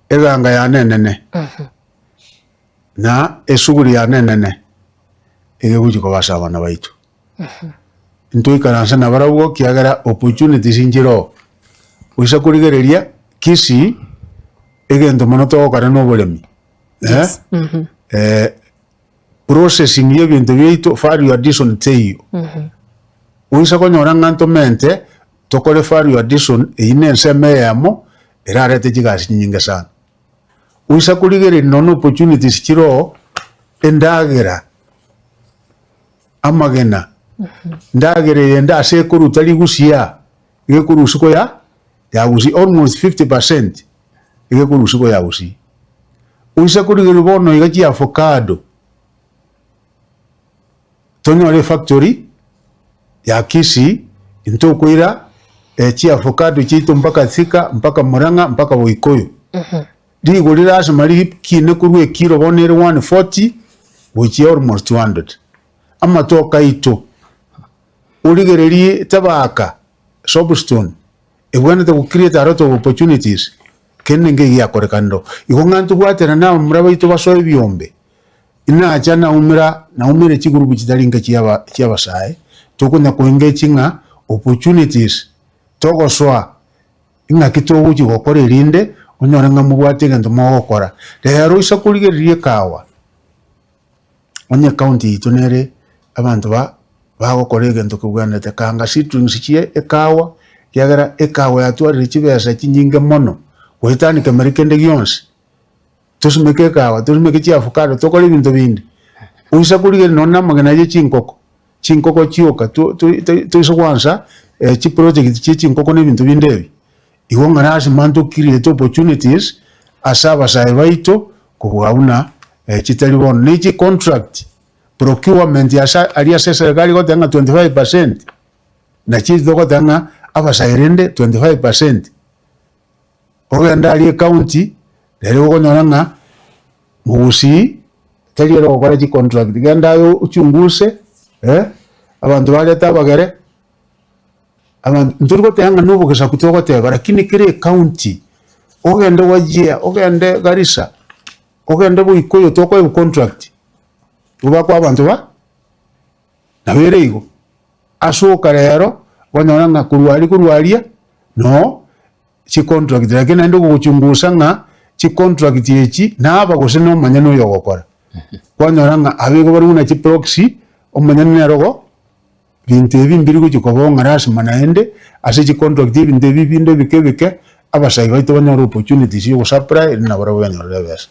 eganga ya nenene na esuguri ya nenene ege guchiko basabana baitu ntoikaransa na barabugo kiagera opportunities injiro uisa kurigereria kisi egento mono togokana n'oboremi processing y'ebintu byaitu value addition teiyo uisa konyora ng'anto mente tokore value addition eine enseme yamo erarete chigasi nyinga sana uisa kurigereria nono opportunities chiro endagera amagena ndagere yenda ase kuruta ligusia ige kurusiko ya gusi almost 50% ige kurusiko ya gusi uisa kurigere bono igachi avocado tonyore factory ya Kisi into kuira chi avocado chito mpaka Thika mpaka Murang'a mpaka Boikoyo digurira asmari kine kurwe kilo bonere 140 which is almost 200 ama toka ito uligererie tabaka soapstone egwana to create a lot of opportunities kenenge ya korekando igongantu gwatera na muraba ito basoye byombe ina ajana umire chigurubu kitalinga kiyabasaye tokunda kuengechinga opportunities togoswa inga kitogu chigokora irinde onyoranga mubwate ngento mogokora rero isa kuligererie kawa onye county itonere abantu bagokora egento kubwanete kanga citrus kie ekawa kiagera ekawa yatwarire chibesa chinyinge mono goitani kemerikende gionse tusumeke ekawa tusumeke chi avocado tokora ibintu bindi uisa kurigere nona magana ye chinkoko chioka tu kwanza chi project chi chinkoko n'ebintu bindebi igonga nasi manto create opportunities asaba sai baito kubwauna chitali bono ni contract procurement ya alia serikali gotanga 25% na chizo gotanga abasairende 25% ogenda ali county lero gonyanga mugusi taliero gokora chi contract genda yo uchunguse abantu baleta bagere abantu nturgo tanga nubo kesa kutogoteba lakini kire county ogende wajia ogende Garissa ogende Boikoyo toko contract uba kwa abantu nabere igo asuka rero wanyona kurwalia no chi contract lakini ndo kuchungusa nga chi contract yechi naba goseno manyano yogokora wanyona abigo bari una chi proxy omanyano rogo bintu ebimbiri kuchikobonga ras manaende ase chi contract bintu bibinde bikebike abasayi baito banyora opportunities yo supply na barabo banyora bese